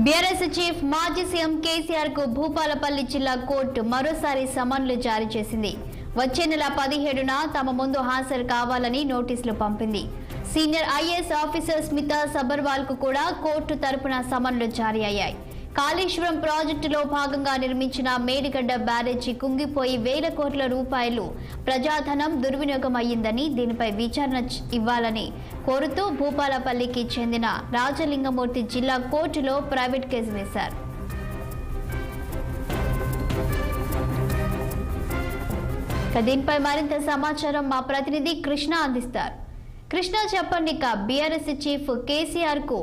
BRS chief మాజీ CM KCR కు భూపాలపల్లి జిల్లా కోర్టు మరోసారి సమన్లు జారీ చేసింది. వచ్చే నెల 17న తమ ముందు హాజరు కావాలని నోటీసులు పంపింది. Senior IAS officer Smita Sabharwal కు కూడా కోర్టు తరపున సమన్లు జారీ అయ్యాయి. కాళేశ్వరం ప్రాజెక్టులో భాగంగా నిర్మించిన మేడిగడ్డ బ్యారేజీ కుంగిపోయి వేల కోట్ల రూపాయలు ప్రజాధనం దుర్వినియోగం అయ్యిందని, దీనిపై విచారణ ఇవ్వాలని కోరుతూ భూపాలపల్లికి చెందిన రాజలింగమూర్తి జిల్లా కోర్టులో ప్రైవేట్ కేసు వేశారు. దీనిపై మరింత సమాచారం మా ప్రతినిధి కృష్ణ అందిస్తారు. కృష్ణ, చెప్పండి. బీఆర్ఎస్ చీఫ్ కేసీఆర్ కు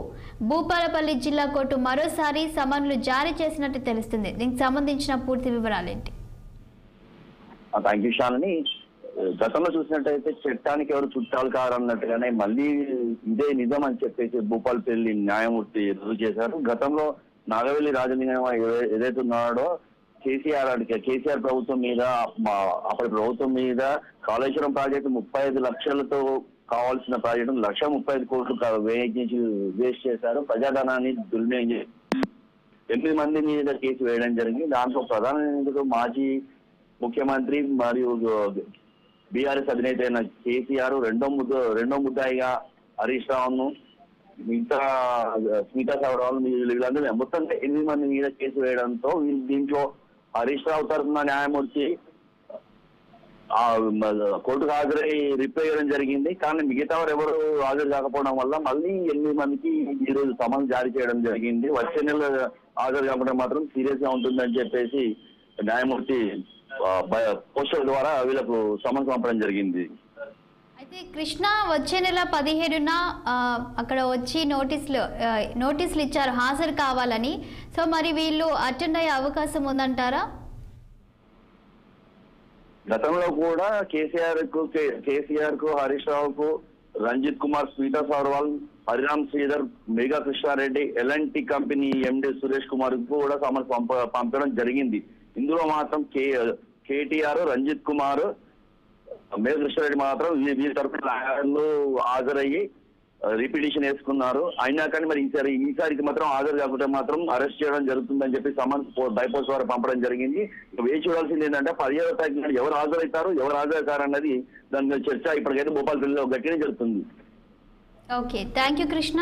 భూపాలపల్లి జిల్లా కోర్టు మరోసారి సమన్లు జారీ చేసినట్టు తెలుస్తుంది. దీనికి సంబంధించిన పూర్తి వివరాలేంటి? గతంలో చూసినట్టయితే చట్టానికి ఎవరు చుట్టాలు కారన్నట్టుగానే మళ్ళీ ఇదే నిజం అని చెప్పేసి భూపాలపల్లి న్యాయమూర్తి రుజువు చేశారు. గతంలో నాగవెల్లి రాజలింగం ఏదైతే ఉన్నాడో కేసీఆర్ ప్రభుత్వం మీద, అప్పటి ప్రభుత్వం మీద కాళేశ్వరం ప్రాజెక్టు 35 లక్షలతో కావాల్సిన ప్రాజెక్టు 1,35 కోట్లు వేస్ట్ చేశారు. ప్రజాధనాన్ని దుర్వినియోగం చేశారు. 8 మంది మీద కేసు వేయడం జరిగింది. దాంట్లో ప్రధాన నిందితుడు మాజీ ముఖ్యమంత్రి మరియు బీఆర్ఎస్ అధినేత అయిన కేసీఆర్, రెండో ముద్దాయిగా హరీష్ రావును, మిగతా స్మితా సబర్వాల్ వీళ్ళందరూ మొత్తం 8 మంది మీద కేసు వేయడంతో దీంట్లో హరీష్ రావు తరఫున న్యాయమూర్తి కోర్టుకు హాజరై రిప్లై చేయడం జరిగింది. కానీ మిగతా వారు ఎవరు హాజరు కాకపోవడం వల్ల మళ్ళీ 8 మందికి ఈ రోజు సమన్ జారీ చేయడం జరిగింది. వచ్చే నెల హాజరు కాకుండా మాత్రం సీరియస్ గా ఉంటుందని చెప్పేసి న్యాయమూర్తి పోస్టర్ ద్వారా వీళ్ళకు సమన్ పంపడం జరిగింది. అయితే కృష్ణ, వచ్చే నెల 17న అక్కడ వచ్చి నోటీసులు ఇచ్చారు హాజరు కావాలని. సో మరి వీళ్ళు అటెండ్ అయ్యే అవకాశం ఉందంటారా? గతంలో కూడా కేసీఆర్ కు హరీష్ రావుకు, Ranjith Kumar, Smita Sabharwal, Hariram Sridhar, Megha Krishnareddy, LNT company MD Suresh Kumar కు కూడా సమన్ పంపడం జరిగింది. ఇందులో మాత్రం కేటీఆర్, రంజిత్ కుమార్, మేఘా కృష్ణారెడ్డి మాత్రం వీరి తరఫున హాజరయ్యి రిపిటిషన్ వేసుకున్నారు. అయినా కానీ మరి ఈసారికి మాత్రం హాజరు కాకుంటే మాత్రం అరెస్ట్ చేయడం జరుగుతుందని చెప్పి సమన్ బైపోస్ట్ ద్వారా పంపడం జరిగింది. వేచి చూడాల్సింది ఏంటంటే 17వ తారీఖు ఎవరు హాజరవుతారు, ఎవరు హాజరవుతారన్నది దాని మీద చర్చ ఇప్పటికైతే భూపాలపల్లిలో గట్టిగా జరుగుతుంది. Okay, thank you Krishna.